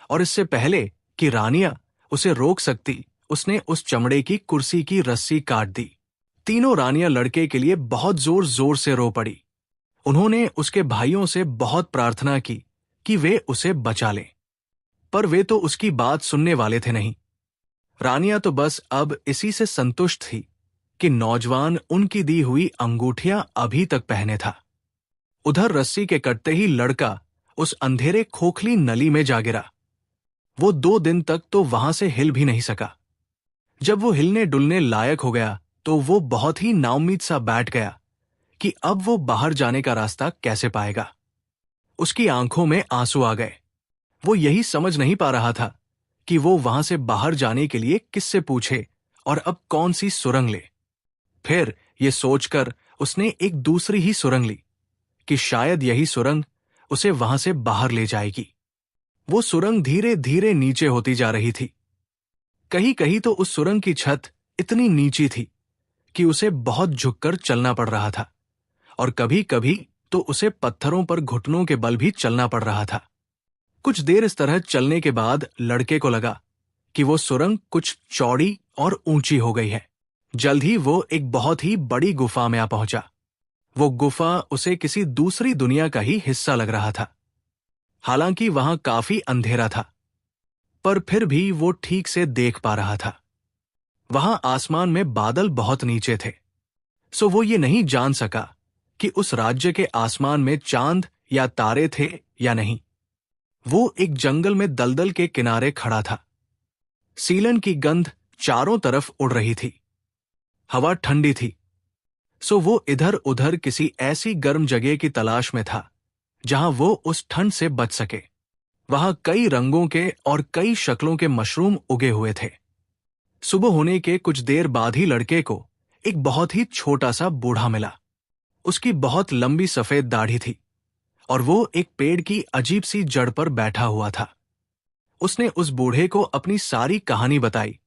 [SPEAKER 1] और इससे पहले कि रानियां उसे रोक सकती, उसने उस चमड़े की कुर्सी की रस्सी काट दी। तीनों रानियां लड़के के लिए बहुत जोर जोर से रो पड़ी। उन्होंने उसके भाइयों से बहुत प्रार्थना की कि वे उसे बचा लें, पर वे तो उसकी बात सुनने वाले थे नहीं। रानियां तो बस अब इसी से संतुष्ट थी कि नौजवान उनकी दी हुई अंगूठियां अभी तक पहने था। उधर रस्सी के कटते ही लड़का उस अंधेरे खोखली नली में जा गिरा। वो 2 दिन तक तो वहां से हिल भी नहीं सका। जब वो हिलने डुलने लायक हो गया तो वो बहुत ही नाउम्मीद सा बैठ गया कि अब वो बाहर जाने का रास्ता कैसे पाएगा। उसकी आंखों में आंसू आ गए। वो यही समझ नहीं पा रहा था कि वो वहां से बाहर जाने के लिए किससे पूछे और अब कौन सी सुरंग ले। फिर ये सोचकर उसने एक दूसरी ही सुरंग ली कि शायद यही सुरंग उसे वहां से बाहर ले जाएगी। वो सुरंग धीरे धीरे नीचे होती जा रही थी। कहीं कहीं तो उस सुरंग की छत इतनी नीची थी कि उसे बहुत झुककर चलना पड़ रहा था, और कभी कभी तो उसे पत्थरों पर घुटनों के बल भी चलना पड़ रहा था। कुछ देर इस तरह चलने के बाद लड़के को लगा कि वो सुरंग कुछ चौड़ी और ऊंची हो गई है। जल्द ही वो एक बहुत ही बड़ी गुफा में आ पहुंचा। वो गुफा उसे किसी दूसरी दुनिया का ही हिस्सा लग रहा था। हालांकि वहां काफी अंधेरा था, पर फिर भी वो ठीक से देख पा रहा था। वहां आसमान में बादल बहुत नीचे थे, सो वो ये नहीं जान सका कि उस राज्य के आसमान में चांद या तारे थे या नहीं। वो एक जंगल में दलदल के किनारे खड़ा था। सीलन की गंध चारों तरफ उड़ रही थी। हवा ठंडी थी, सो वो इधर उधर किसी ऐसी गर्म जगह की तलाश में था जहां वो उस ठंड से बच सके। वहां कई रंगों के और कई शक्लों के मशरूम उगे हुए थे। सुबह होने के कुछ देर बाद ही लड़के को एक बहुत ही छोटा सा बूढ़ा मिला। उसकी बहुत लंबी सफेद दाढ़ी थी और वो एक पेड़ की अजीब सी जड़ पर बैठा हुआ था। उसने उस बूढ़े को अपनी सारी कहानी बताई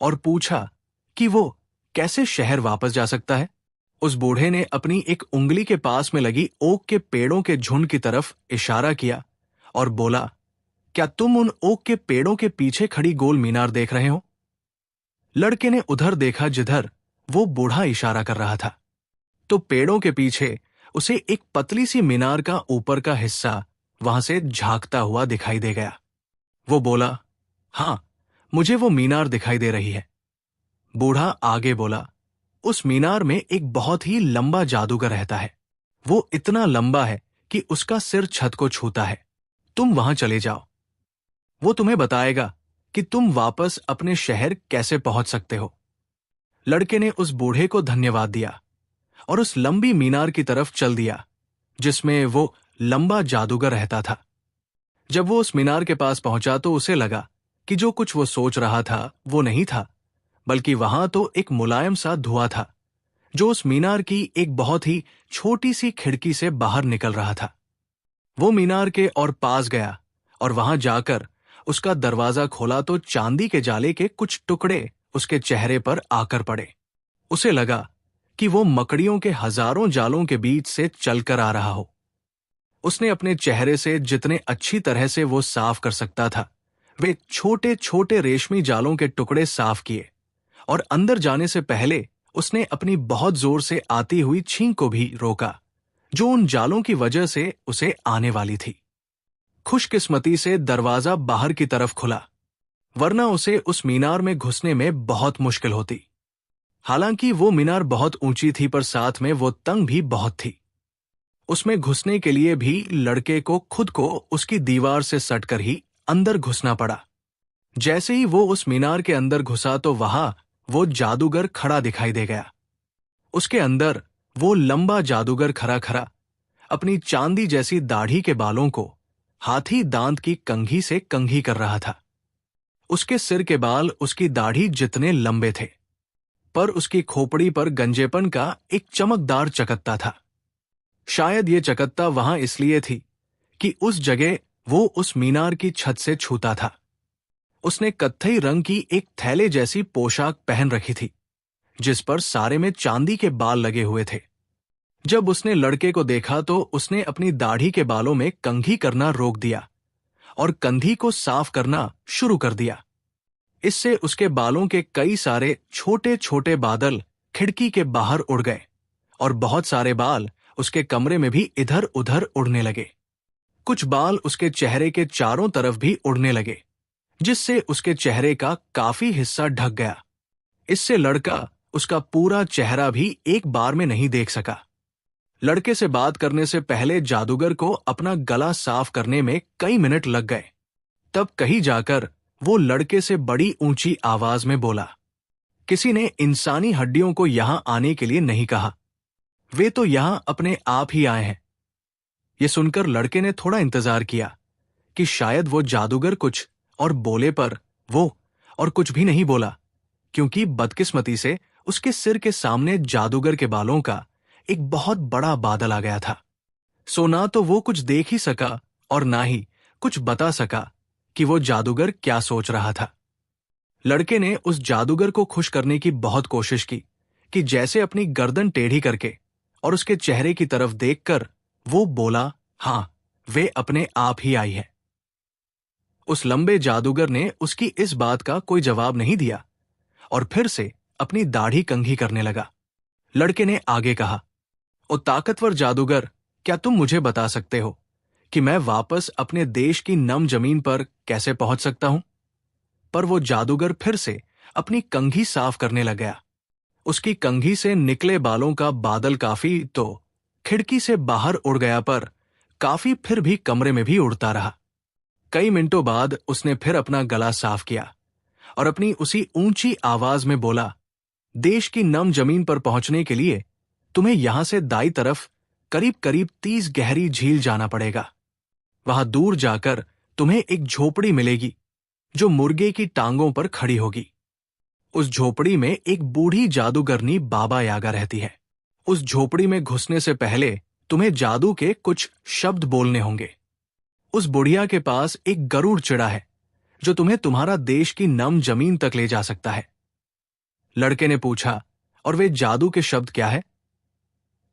[SPEAKER 1] और पूछा कि वो कैसे शहर वापस जा सकता है। उस बूढ़े ने अपनी एक उंगली के पास में लगी ओक के पेड़ों के झुंड की तरफ इशारा किया और बोला, क्या तुम उन ओक के पेड़ों के पीछे खड़ी गोल मीनार देख रहे हो? लड़के ने उधर देखा जिधर वो बूढ़ा इशारा कर रहा था, तो पेड़ों के पीछे उसे एक पतली सी मीनार का ऊपर का हिस्सा वहां से झांकता हुआ दिखाई दे गया। वो बोला, हां, मुझे वो मीनार दिखाई दे रही है। बूढ़ा आगे बोला, उस मीनार में एक बहुत ही लंबा जादूगर रहता है। वो इतना लंबा है कि उसका सिर छत को छूता है। तुम वहां चले जाओ, वो तुम्हें बताएगा कि तुम वापस अपने शहर कैसे पहुंच सकते हो। लड़के ने उस बूढ़े को धन्यवाद दिया और उस लंबी मीनार की तरफ चल दिया जिसमें वो लंबा जादूगर रहता था। जब वो उस मीनार के पास पहुंचा तो उसे लगा कि जो कुछ वो सोच रहा था वो नहीं था, बल्कि वहां तो एक मुलायम सा धुआं था जो उस मीनार की एक बहुत ही छोटी सी खिड़की से बाहर निकल रहा था। वो मीनार के और पास गया और वहां जाकर उसका दरवाजा खोला तो चांदी के जाले के कुछ टुकड़े उसके चेहरे पर आकर पड़े। उसे लगा कि वो मकड़ियों के हजारों जालों के बीच से चलकर आ रहा हो। उसने अपने चेहरे से जितने अच्छी तरह से वो साफ कर सकता था वे छोटे छोटे रेशमी जालों के टुकड़े साफ किए, और अंदर जाने से पहले उसने अपनी बहुत जोर से आती हुई छींक को भी रोका जो उन जालों की वजह से उसे आने वाली थी। खुशकिस्मती से दरवाजा बाहर की तरफ खुला वरना उसे उस मीनार में घुसने में बहुत मुश्किल होती। हालांकि वो मीनार बहुत ऊंची थी, पर साथ में वो तंग भी बहुत थी। उसमें घुसने के लिए भी लड़के को खुद को उसकी दीवार से सटकर ही अंदर घुसना पड़ा। जैसे ही वो उस मीनार के अंदर घुसा तो वहां वो जादूगर खड़ा दिखाई दे गया। उसके अंदर वो लंबा जादूगर खरा खरा अपनी चांदी जैसी दाढ़ी के बालों को हाथी दांत की कंघी से कंघी कर रहा था। उसके सिर के बाल उसकी दाढ़ी जितने लंबे थे, पर उसकी खोपड़ी पर गंजेपन का एक चमकदार चकत्ता था। शायद ये चकत्ता वहां इसलिए थी कि उस जगह वो उस मीनार की छत से छूता था। उसने कत्थई रंग की एक थैले जैसी पोशाक पहन रखी थी, जिस पर सारे में चांदी के बाल लगे हुए थे। जब उसने लड़के को देखा तो उसने अपनी दाढ़ी के बालों में कंघी करना रोक दिया और कंधी को साफ करना शुरू कर दिया। इससे उसके बालों के कई सारे छोटे छोटे बादल खिड़की के बाहर उड़ गए और बहुत सारे बाल उसके कमरे में भी इधर उधर उड़ने लगे। कुछ बाल उसके चेहरे के चारों तरफ भी उड़ने लगे, जिससे उसके चेहरे का काफी हिस्सा ढक गया। इससे लड़का उसका पूरा चेहरा भी एक बार में नहीं देख सका। लड़के से बात करने से पहले जादूगर को अपना गला साफ करने में कई मिनट लग गए। तब कहीं जाकर वो लड़के से बड़ी ऊंची आवाज में बोला, किसी ने इंसानी हड्डियों को यहां आने के लिए नहीं कहा, वे तो यहां अपने आप ही आए हैं। ये सुनकर लड़के ने थोड़ा इंतजार किया कि शायद वो जादूगर कुछ और बोले, पर वो और कुछ भी नहीं बोला, क्योंकि बदकिस्मती से उसके सिर के सामने जादूगर के बालों का एक बहुत बड़ा बादल आ गया था। सो ना तो वो कुछ देख ही सका और ना ही कुछ बता सका कि वो जादूगर क्या सोच रहा था। लड़के ने उस जादूगर को खुश करने की बहुत कोशिश की कि जैसे अपनी गर्दन टेढ़ी करके और उसके चेहरे की तरफ देखकर वो बोला, हां, वे अपने आप ही आई है। उस लंबे जादूगर ने उसकी इस बात का कोई जवाब नहीं दिया और फिर से अपनी दाढ़ी कंघी करने लगा। लड़के ने आगे कहा, ओ ताकतवर जादूगर, क्या तुम मुझे बता सकते हो कि मैं वापस अपने देश की नम जमीन पर कैसे पहुंच सकता हूं? पर वो जादूगर फिर से अपनी कंघी साफ करने लग गया। उसकी कंघी से निकले बालों का बादल काफी तो खिड़की से बाहर उड़ गया, पर काफी फिर भी कमरे में भी उड़ता रहा। कई मिनटों बाद उसने फिर अपना गला साफ किया और अपनी उसी ऊंची आवाज में बोला, देश की नम जमीन पर पहुंचने के लिए तुम्हें यहां से दाईं तरफ करीब करीब 30 गहरी झील जाना पड़ेगा। वहां दूर जाकर तुम्हें एक झोपड़ी मिलेगी जो मुर्गे की टांगों पर खड़ी होगी। उस झोपड़ी में एक बूढ़ी जादूगरनी बाबा यागा रहती है। उस झोपड़ी में घुसने से पहले तुम्हें जादू के कुछ शब्द बोलने होंगे। उस बुढ़िया के पास एक गरुड़ चिड़ा है जो तुम्हें तुम्हारा देश की नम जमीन तक ले जा सकता है। लड़के ने पूछा, और वे जादू के शब्द क्या है?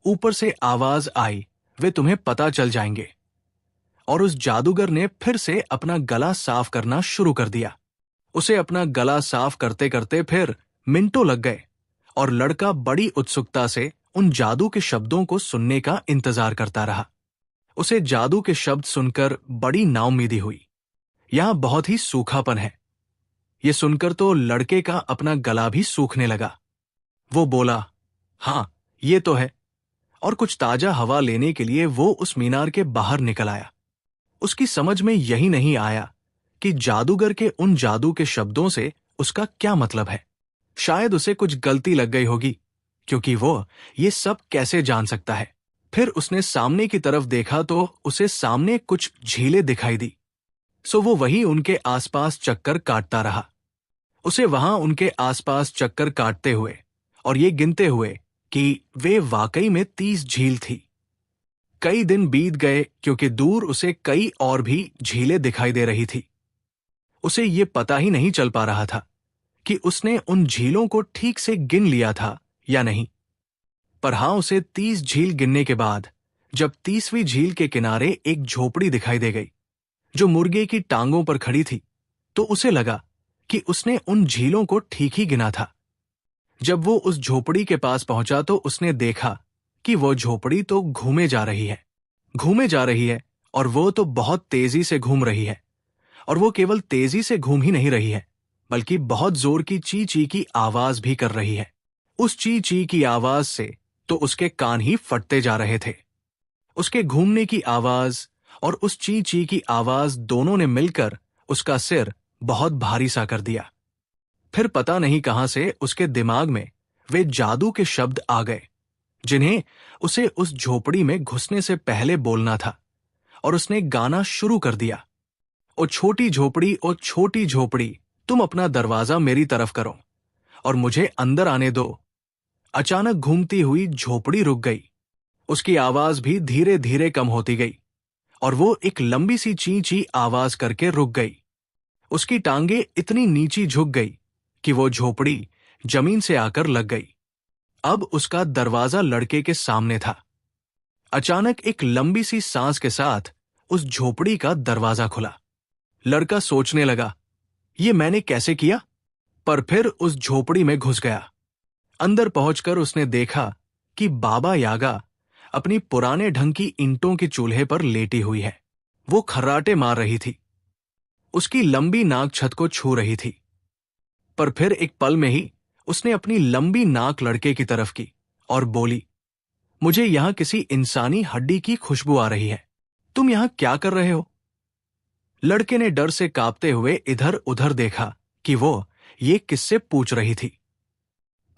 [SPEAKER 1] ऊपर से आवाज आई, वे तुम्हें पता चल जाएंगे। और उस जादूगर ने फिर से अपना गला साफ करना शुरू कर दिया। उसे अपना गला साफ करते करते फिर मिनटों लग गए और लड़का बड़ी उत्सुकता से उन जादू के शब्दों को सुनने का इंतजार करता रहा। उसे जादू के शब्द सुनकर बड़ी नाउम्मीदी हुई। यहां बहुत ही सूखापन है। ये सुनकर तो लड़के का अपना गला भी सूखने लगा। वो बोला, हां, ये तो है। और कुछ ताजा हवा लेने के लिए वो उस मीनार के बाहर निकल आया। उसकी समझ में यही नहीं आया कि जादूगर के उन जादू के शब्दों से उसका क्या मतलब है। शायद उसे कुछ गलती लग गई होगी, क्योंकि वो ये सब कैसे जान सकता है। फिर उसने सामने की तरफ देखा तो उसे सामने कुछ झीलें दिखाई दी। सो वो वही उनके आसपास चक्कर काटता रहा। उसे वहां उनके आसपास चक्कर काटते हुए और ये गिनते हुए कि वे वाकई में 30 झील थी। कई दिन बीत गए, क्योंकि दूर उसे कई और भी झीलें दिखाई दे रही थी। उसे ये पता ही नहीं चल पा रहा था कि उसने उन झीलों को ठीक से गिन लिया था या नहीं। पर हां, उसे 30 झील गिनने के बाद जब 30वीं झील के किनारे एक झोपड़ी दिखाई दे गई जो मुर्गे की टांगों पर खड़ी थी, तो उसे लगा कि उसने उन झीलों को ठीक ही गिना था। जब वो उस झोपड़ी के पास पहुंचा तो उसने देखा कि वो झोपड़ी तो घूमे जा रही है और वो तो बहुत तेजी से घूम रही है और वो केवल तेजी से घूम ही नहीं रही है, बल्कि बहुत जोर की ची ची की आवाज भी कर रही है। उस ची ची की आवाज से तो उसके कान ही फटते जा रहे थे। उसके घूमने की आवाज और उस ची ची की आवाज दोनों ने मिलकर उसका सिर बहुत भारी सा कर दिया। फिर पता नहीं कहां से उसके दिमाग में वे जादू के शब्द आ गए, जिन्हें उसे उस झोपड़ी में घुसने से पहले बोलना था, और उसने गाना शुरू कर दिया। ओ छोटी झोपड़ी, ओ छोटी झोपड़ी, तुम अपना दरवाजा मेरी तरफ करो और मुझे अंदर आने दो। अचानक घूमती हुई झोपड़ी रुक गई। उसकी आवाज भी धीरे धीरे कम होती गई और वो एक लंबी सी ची ची आवाज करके रुक गई। उसकी टांगे इतनी नीची झुक गई कि वो झोपड़ी जमीन से आकर लग गई। अब उसका दरवाजा लड़के के सामने था। अचानक एक लंबी सी सांस के साथ उस झोपड़ी का दरवाजा खुला। लड़का सोचने लगा, ये मैंने कैसे किया? पर फिर उस झोपड़ी में घुस गया। अंदर पहुंचकर उसने देखा कि बाबा यागा अपनी पुराने ढंग की ईंटों के चूल्हे पर लेटी हुई है। वो खर्राटे मार रही थी। उसकी लंबी नाक छत को छू रही थी। पर फिर एक पल में ही उसने अपनी लंबी नाक लड़के की तरफ की और बोली, मुझे यहां किसी इंसानी हड्डी की खुशबू आ रही है। तुम यहां क्या कर रहे हो? लड़के ने डर से कांपते हुए इधर उधर देखा कि वो ये किससे पूछ रही थी।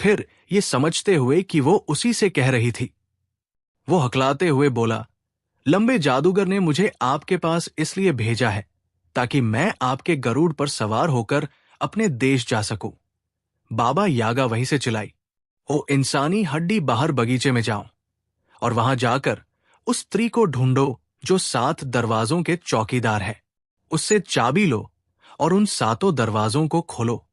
[SPEAKER 1] फिर ये समझते हुए कि वो उसी से कह रही थी, वो हकलाते हुए बोला, लंबे जादूगर ने मुझे आपके पास इसलिए भेजा है ताकि मैं आपके गरुड़ पर सवार होकर अपने देश जा सकूं। बाबा यागा वहीं से चिल्लाई, ओ इंसानी हड्डी, बाहर बगीचे में जाओ और वहां जाकर उस स्त्री को ढूंढो जो 7 दरवाजों के चौकीदार है। उससे चाबी लो और उन 7 दरवाजों को खोलो।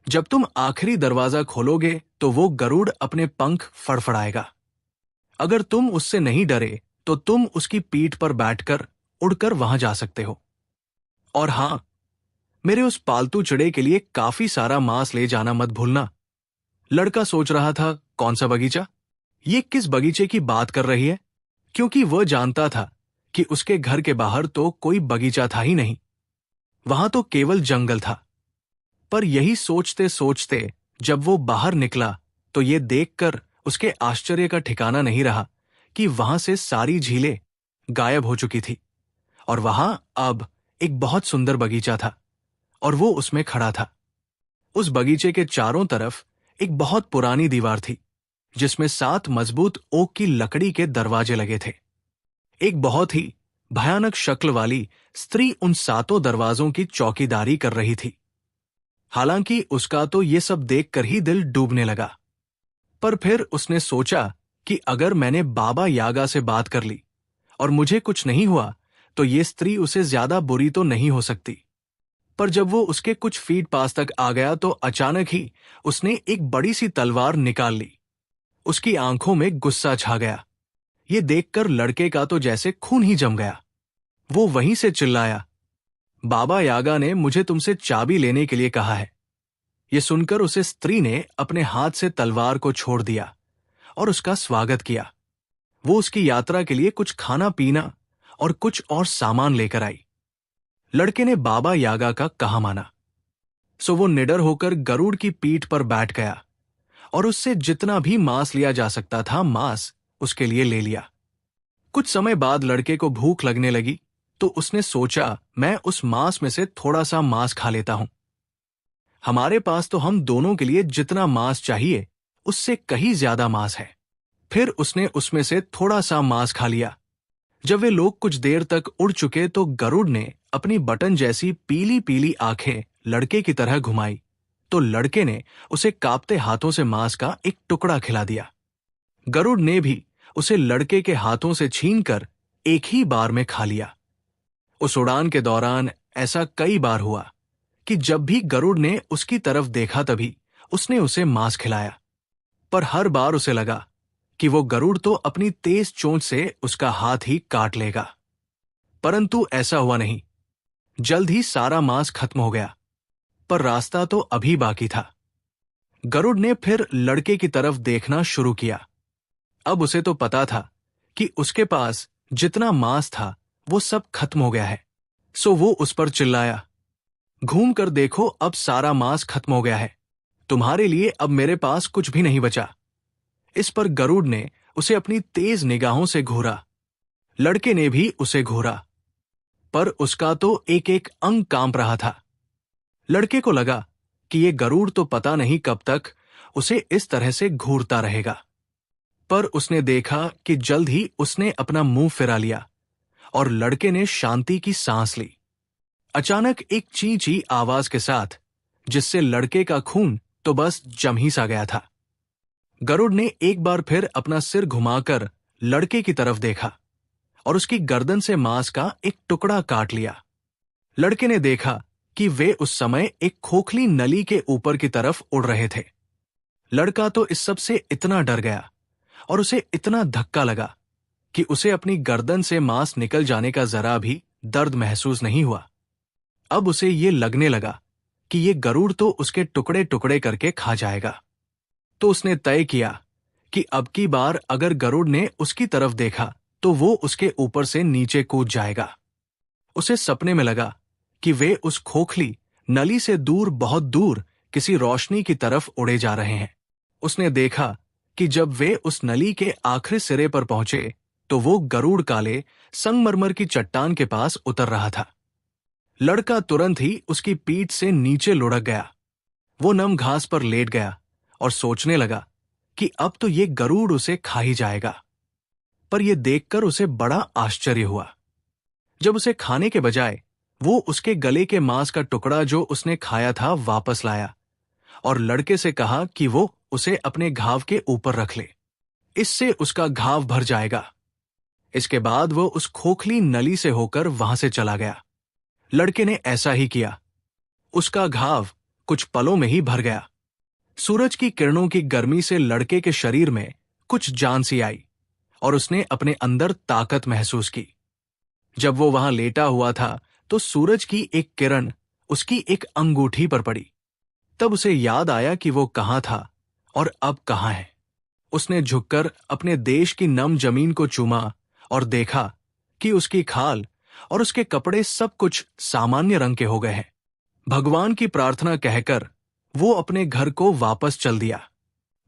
[SPEAKER 1] जब तुम आखिरी दरवाजा खोलोगे तो वो गरुड़ अपने पंख फड़फड़ाएगा। अगर तुम उससे नहीं डरे तो तुम उसकी पीठ पर बैठकर उड़कर वहां जा सकते हो। और हां, मेरे उस पालतू चिड़े के लिए काफी सारा मांस ले जाना मत भूलना। लड़का सोच रहा था, कौन सा बगीचा? ये किस बगीचे की बात कर रही है? क्योंकि वह जानता था कि उसके घर के बाहर तो कोई बगीचा था ही नहीं, वहां तो केवल जंगल था। पर यही सोचते सोचते जब वो बाहर निकला तो ये देखकर उसके आश्चर्य का ठिकाना नहीं रहा कि वहां से सारी झीलें गायब हो चुकी थी और वहां अब एक बहुत सुंदर बगीचा था और वो उसमें खड़ा था। उस बगीचे के चारों तरफ एक बहुत पुरानी दीवार थी जिसमें 7 मजबूत ओक की लकड़ी के दरवाजे लगे थे। एक बहुत ही भयानक शक्ल वाली स्त्री उन 7 दरवाजों की चौकीदारी कर रही थी। हालांकि उसका तो ये सब देखकर ही दिल डूबने लगा। पर फिर उसने सोचा कि अगर मैंने बाबा यागा से बात कर ली और मुझे कुछ नहीं हुआ तो ये स्त्री उसे ज्यादा बुरी तो नहीं हो सकती। पर जब वो उसके कुछ फीट पास तक आ गया तो अचानक ही उसने एक बड़ी सी तलवार निकाल ली। उसकी आंखों में गुस्सा छा गया। ये देखकर लड़के का तो जैसे खून ही जम गया। वो वहीं से चिल्लाया, बाबा यागा ने मुझे तुमसे चाबी लेने के लिए कहा है। ये सुनकर उसे स्त्री ने अपने हाथ से तलवार को छोड़ दिया और उसका स्वागत किया। वो उसकी यात्रा के लिए कुछ खाना पीना और कुछ और सामान लेकर आई। लड़के ने बाबा यागा का कहा माना, सो वो निडर होकर गरुड़ की पीठ पर बैठ गया और उससे जितना भी मांस लिया जा सकता था मांस उसके लिए ले लिया। कुछ समय बाद लड़के को भूख लगने लगी तो उसने सोचा, मैं उस मांस में से थोड़ा सा मांस खा लेता हूं। हमारे पास तो हम दोनों के लिए जितना मांस चाहिए उससे कहीं ज्यादा मांस है। फिर उसने उसमें से थोड़ा सा मांस खा लिया। जब वे लोग कुछ देर तक उड़ चुके तो गरुड़ ने अपनी बटन जैसी पीली पीली आंखें लड़के की तरह घुमाई तो लड़के ने उसे कांपते हाथों से मांस का एक टुकड़ा खिला दिया। गरुड़ ने भी उसे लड़के के हाथों से छीनकर एक ही बार में खा लिया। उस उड़ान के दौरान ऐसा कई बार हुआ कि जब भी गरुड़ ने उसकी तरफ देखा तभी उसने उसे मांस खिलाया। पर हर बार उसे लगा कि वो गरुड़ तो अपनी तेज चोंच से उसका हाथ ही काट लेगा। परंतु ऐसा हुआ नहीं। जल्द ही सारा मांस खत्म हो गया, पर रास्ता तो अभी बाकी था। गरुड़ ने फिर लड़के की तरफ देखना शुरू किया। अब उसे तो पता था कि उसके पास जितना मांस था वो सब खत्म हो गया है। सो वो उस पर चिल्लाया, घूम कर देखो, अब सारा मांस खत्म हो गया है, तुम्हारे लिए अब मेरे पास कुछ भी नहीं बचा। इस पर गरुड़ ने उसे अपनी तेज निगाहों से घूरा। लड़के ने भी उसे घूरा, पर उसका तो एक एक अंग कांप रहा था। लड़के को लगा कि ये गरुड़ तो पता नहीं कब तक उसे इस तरह से घूरता रहेगा। पर उसने देखा कि जल्द ही उसने अपना मुंह फिरा लिया और लड़के ने शांति की सांस ली। अचानक एक ची ची आवाज के साथ, जिससे लड़के का खून तो बस जम ही सा गया था। गरुड़ ने एक बार फिर अपना सिर घुमाकर लड़के की तरफ देखा और उसकी गर्दन से मांस का एक टुकड़ा काट लिया। लड़के ने देखा कि वे उस समय एक खोखली नली के ऊपर की तरफ उड़ रहे थे। लड़का तो इस सब से इतना डर गया और उसे इतना धक्का लगा कि उसे अपनी गर्दन से मांस निकल जाने का जरा भी दर्द महसूस नहीं हुआ। अब उसे ये लगने लगा कि ये गरुड़ तो उसके टुकड़े टुकड़े करके खा जाएगा। तो उसने तय किया कि अब की बार अगर गरुड़ ने उसकी तरफ देखा तो वो उसके ऊपर से नीचे कूद जाएगा। उसे सपने में लगा कि वे उस खोखली नली से दूर, बहुत दूर किसी रोशनी की तरफ उड़े जा रहे हैं। उसने देखा कि जब वे उस नली के आखिरी सिरे पर पहुंचे तो वो गरुड़ काले संगमरमर की चट्टान के पास उतर रहा था। लड़का तुरंत ही उसकी पीठ से नीचे लुढ़क गया। वो नम घास पर लेट गया और सोचने लगा कि अब तो ये गरुड़ उसे खा ही जाएगा। पर यह देखकर उसे बड़ा आश्चर्य हुआ जब उसे खाने के बजाय वो उसके गले के मांस का टुकड़ा जो उसने खाया था वापस लाया और लड़के से कहा कि वो उसे अपने घाव के ऊपर रख ले, इससे उसका घाव भर जाएगा। इसके बाद वो उस खोखली नली से होकर वहां से चला गया। लड़के ने ऐसा ही किया। उसका घाव कुछ पलों में ही भर गया। सूरज की किरणों की गर्मी से लड़के के शरीर में कुछ जान सी आई और उसने अपने अंदर ताकत महसूस की। जब वो वहां लेटा हुआ था तो सूरज की एक किरण उसकी एक अंगूठी पर पड़ी। तब उसे याद आया कि वो कहां था और अब कहां है। उसने झुककर अपने देश की नम जमीन को चूमा और देखा कि उसकी खाल और उसके कपड़े सब कुछ सामान्य रंग के हो गए हैं। भगवान की प्रार्थना कहकर वो अपने घर को वापस चल दिया।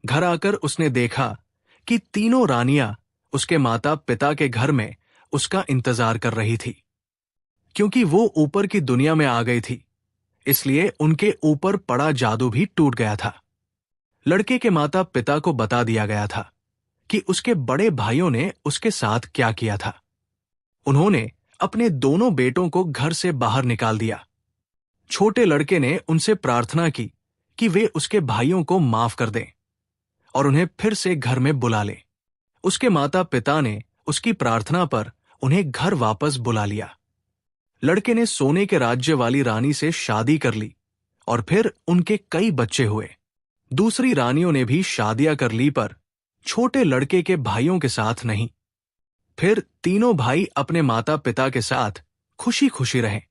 [SPEAKER 1] घर आकर उसने देखा कि तीनों रानियां उसके माता पिता के घर में उसका इंतजार कर रही थी। क्योंकि वो ऊपर की दुनिया में आ गई थी, इसलिए उनके ऊपर पड़ा जादू भी टूट गया था। लड़के के माता पिता को बता दिया गया था कि उसके बड़े भाइयों ने उसके साथ क्या किया था। उन्होंने अपने दोनों बेटों को घर से बाहर निकाल दिया। छोटे लड़के ने उनसे प्रार्थना की कि वे उसके भाइयों को माफ कर दें और उन्हें फिर से घर में बुला लें। उसके माता पिता ने उसकी प्रार्थना पर उन्हें घर वापस बुला लिया। लड़के ने सोने के राज्य वाली रानी से शादी कर ली और फिर उनके कई बच्चे हुए। दूसरी रानियों ने भी शादियां कर ली, पर छोटे लड़के के भाइयों के साथ नहीं। फिर तीनों भाई अपने माता पिता के साथ खुशी खुशी रहे।